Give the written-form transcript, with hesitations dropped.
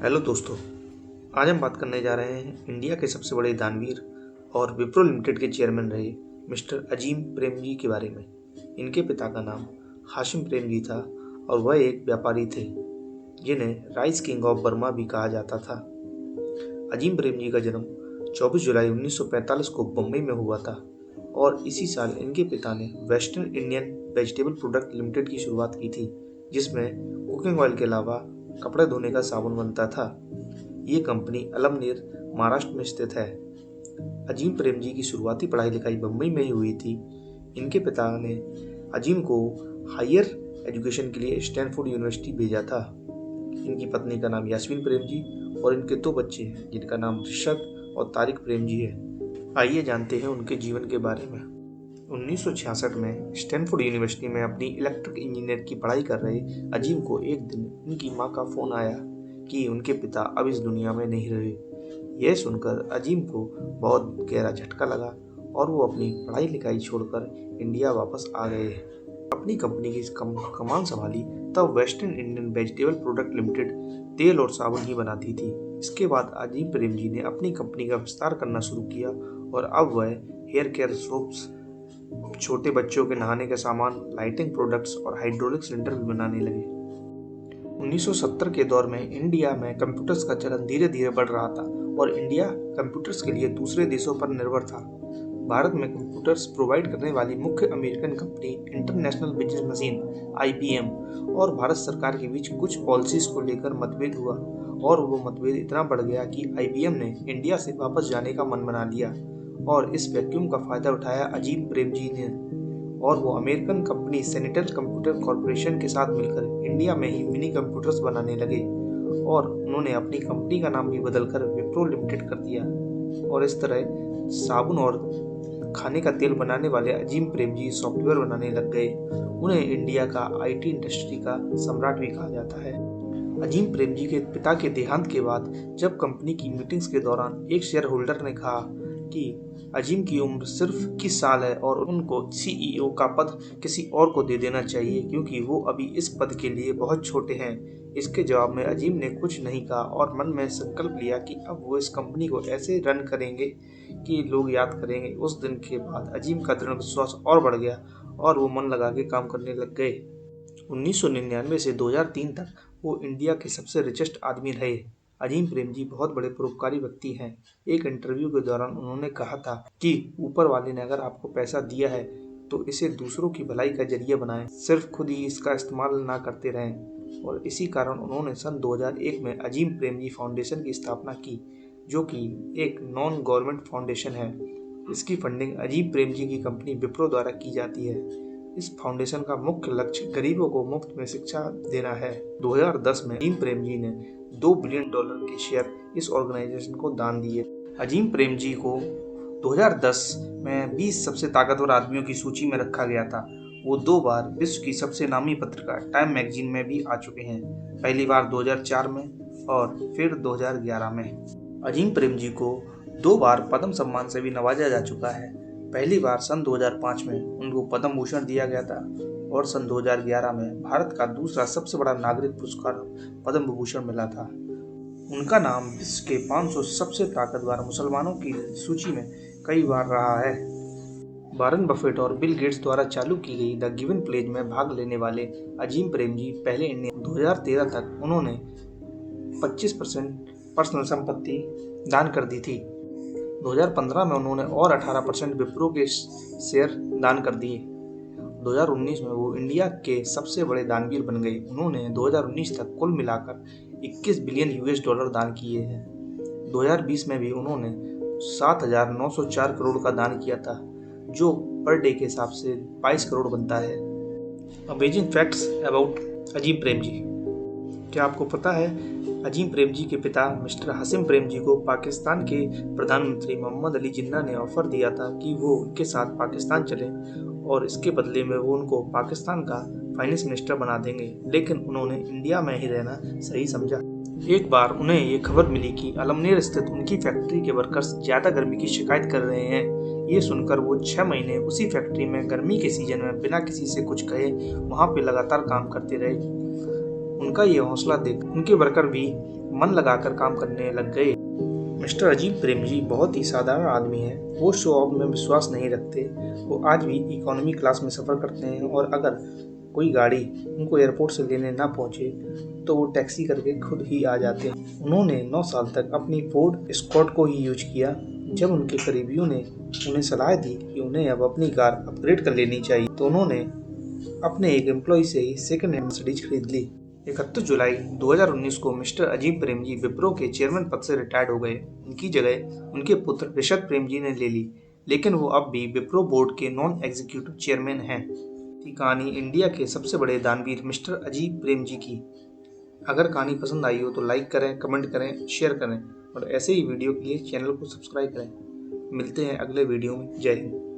Hello दोस्तों। आज हम बात करने जा रहे हैं इंडिया के सबसे बड़े दानवीर और विप्रो लिमिटेड के चेयरमैन रहे मिस्टर अजीम प्रेमजी के बारे में। इनके पिता का नाम हाशिम प्रेमजी था और वह एक व्यापारी थे जिन्हें राइस किंग ऑफ बर्मा भी कहा जाता था। अजीम प्रेमजी का जन्म 24 जुलाई 1945 को बम्बई में हुआ था और इसी साल इनके पिता ने western Indian vegetable product limited की शुरुआत की थी, जिसमें कुकिंग ऑयल के अलावा कपड़े धोने का साबुन बनता था। ये कंपनी अलमनेर, महाराष्ट्र में स्थित है। अजीम प्रेमजी की शुरुआती पढ़ाई लिखाई बम्बई में ही हुई थी। इनके पिता ने अजीम को हायर एजुकेशन के लिए स्टैनफोर्ड यूनिवर्सिटी भेजा था। इनकी पत्नी का नाम यास्मीन प्रेमजी और इनके 2 बच्चे हैं जिनका नाम ऋषभ और तारिक प्रेमजी है। आइए जानते हैं उनके जीवन के बारे में। 1966 में स्टैनफोर्ड यूनिवर्सिटी में अपनी इलेक्ट्रिक इंजीनियर की पढ़ाई कर रहे अजीम को एक दिन उनकी मां का फोन आया कि उनके पिता अब इस दुनिया में नहीं रहे। यह सुनकर अजीम को बहुत गहरा झटका लगा और वो अपनी पढ़ाई लिखाई छोड़कर इंडिया वापस आ गए। अपनी कंपनी की कमान संभाली तब western Indian vegetable product limited तेल और साबुन ही बनाती थी। इसके बाद अजीम प्रेमजी ने अपनी कंपनी का विस्तार करना शुरू किया और अब वह हेयर केयर सोप्स, छोटे बच्चों के नहाने के सामान, लाइटिंग प्रोडक्ट्स और हाइड्रोलिक सिलेंडर भी बनाने लगे। 1970 के दौर में इंडिया में कंप्यूटर्स का चलन धीरे धीरे बढ़ रहा था और इंडिया कंप्यूटर्स के लिए दूसरे देशों पर निर्भर था। भारत में कंप्यूटर्स प्रोवाइड करने वाली मुख्य American company international business machine (IBM) और भारत सरकार के बीच कुछ पॉलिसीज को लेकर मतभेद हुआ और वो मतभेद इतना बढ़ गया कि IBM ने इंडिया से वापस जाने का मन बना लिया और इस वैक्यूम का फायदा उठाया अजीम प्रेमजी ने और वो अमेरिकन कंपनी सेनेटल कंप्यूटर कॉरपोरेशन के साथ मिलकर इंडिया में ही मिनी कंप्यूटर्स बनाने लगे और उन्होंने अपनी कंपनी का नाम भी बदलकर विप्रो लिमिटेड कर दिया। और इस तरह साबुन और खाने का तेल बनाने वाले अजीम प्रेमजी सॉफ्टवेयर बनाने लग गए। उन्हें इंडिया का IT इंडस्ट्री का सम्राट भी कहा जाता है। अजीम प्रेमजी के पिता के देहांत के बाद जब कंपनी की मीटिंग्स के दौरान एक शेयर होल्डर ने कहा कि अजीम की उम्र सिर्फ 21 साल है और उनको CEO का पद किसी और को दे देना चाहिए क्योंकि वो अभी इस पद के लिए बहुत छोटे हैं। इसके जवाब में अजीम ने कुछ नहीं कहा और मन में संकल्प लिया कि अब वो इस कंपनी को ऐसे रन करेंगे कि लोग याद करेंगे। उस दिन के बाद अजीम का दृढ़ विश्वास और बढ़ गया और वो मन लगा के काम करने लग गए। 1999 से 2003 तक वो इंडिया के सबसे रिचेस्ट आदमी रहे। अजीम प्रेमजी बहुत बड़े परोपकारी व्यक्ति हैं। एक इंटरव्यू के दौरान उन्होंने कहा था कि ऊपर वाले ने अगर आपको पैसा दिया है तो इसे दूसरों की भलाई का जरिया बनाएं, सिर्फ खुद ही इसका इस्तेमाल ना करते रहें। और इसी कारण उन्होंने सन 2001 में अजीम प्रेमजी फाउंडेशन की स्थापना की, जो कि एक नॉन गवर्नमेंट फाउंडेशन है। इसकी फंडिंग अजीम प्रेमजी की कंपनी विप्रो द्वारा की जाती है। इस फाउंडेशन का मुख्य लक्ष्य गरीबों को मुफ्त में शिक्षा देना है। 2010 में अजीम प्रेमजी ने $2 बिलियन के शेयर इस ऑर्गेनाइजेशन को दान दिए। अजीम प्रेमजी को 2010 में 20 सबसे ताकतवर आदमियों की सूची में रखा गया था। वो 2 बार विश्व की सबसे नामी पत्रिका टाइम मैगजीन में भी आ चुके हैं, पहली बार 2004 में और फिर 2011 में। अजीम प्रेमजी को 2 बार पद्म सम्मान से भी नवाजा जा चुका है। पहली बार सन 2005 में उनको पद्म भूषण दिया गया था और सन 2011 में भारत का दूसरा सबसे बड़ा नागरिक पुरस्कार पद्म विभूषण मिला था। उनका नाम विश्व के 500 सबसे ताकतवर मुसलमानों की सूची में कई बार रहा है। वारन बफेट और बिल गेट्स द्वारा चालू की गई द गिवन प्लेज में भाग लेने वाले अजीम प्रेमजी पहले इंडियन 2013 तक उन्होंने 25% पर्सनल संपत्ति दान कर दी थी। 2015 में उन्होंने और 18% विप्रो के शेयर दान कर दिए। 2019 में वो इंडिया के सबसे बड़े दानवीर बन गए। उन्होंने 2019 तक कुल मिलाकर $21 बिलियन दान किए हैं। 2020 में भी उन्होंने 7,904 करोड़ का दान किया था, जो पर डे के हिसाब से 22 करोड़ बनता है। Amazing facts about Azim Premji. क्या आपको पता है अजीम प्रेमजी के पिता मिस्टर हाशिम प्रेमजी को पाकिस्तान के प्रधानमंत्री मोहम्मद अली जिन्ना ने ऑफर दिया था कि वो उनके साथ पाकिस्तान चले और इसके बदले में वो उनको पाकिस्तान का फाइनेंस मिनिस्टर बना देंगे, लेकिन उन्होंने इंडिया में ही रहना सही समझा। एक बार उन्हें ये खबर मिली कि अलमनेर स्थित उनकी फैक्ट्री के वर्कर्स ज़्यादा गर्मी की शिकायत कर रहे हैं। ये सुनकर वो 6 महीने उसी फैक्ट्री में गर्मी के सीजन में बिना किसी से कुछ कहे वहाँ पे लगातार काम करते रहे। उनका ये हौसला देख उनके वर्कर भी मन लगाकर काम करने लग गए। मिस्टर अजीम प्रेमजी बहुत ही साधारण आदमी हैं। वो शो ऑफ में विश्वास नहीं रखते। वो आज भी इकोनॉमी क्लास में सफ़र करते हैं और अगर कोई गाड़ी उनको एयरपोर्ट से लेने ना पहुंचे तो वो टैक्सी करके खुद ही आ जाते हैं। उन्होंने 9 साल तक अपनी फोर्ड एस्कॉर्ट को ही यूज किया। जब उनके करीबियों ने उन्हें सलाह दी कि उन्हें अब अपनी कार अपग्रेड कर लेनी चाहिए तो उन्होंने अपने एक एम्प्लॉय से ही सेकंड हैंड मर्सिडीज खरीद ली। 31 जुलाई 2019 को मिस्टर अजीम प्रेमजी विप्रो के चेयरमैन पद से रिटायर्ड हो गए। उनकी जगह उनके पुत्र ऋषभ प्रेमजी ने ले ली, लेकिन वो अब भी विप्रो बोर्ड के नॉन एग्जीक्यूटिव चेयरमैन हैं। की कहानी इंडिया के सबसे बड़े दानवीर मिस्टर अजीम प्रेमजी की। अगर कहानी पसंद आई हो तो लाइक करें, कमेंट करें, शेयर करें और ऐसे ही वीडियो के लिए चैनल को सब्सक्राइब करें। मिलते हैं अगले वीडियो में। जय हिंद।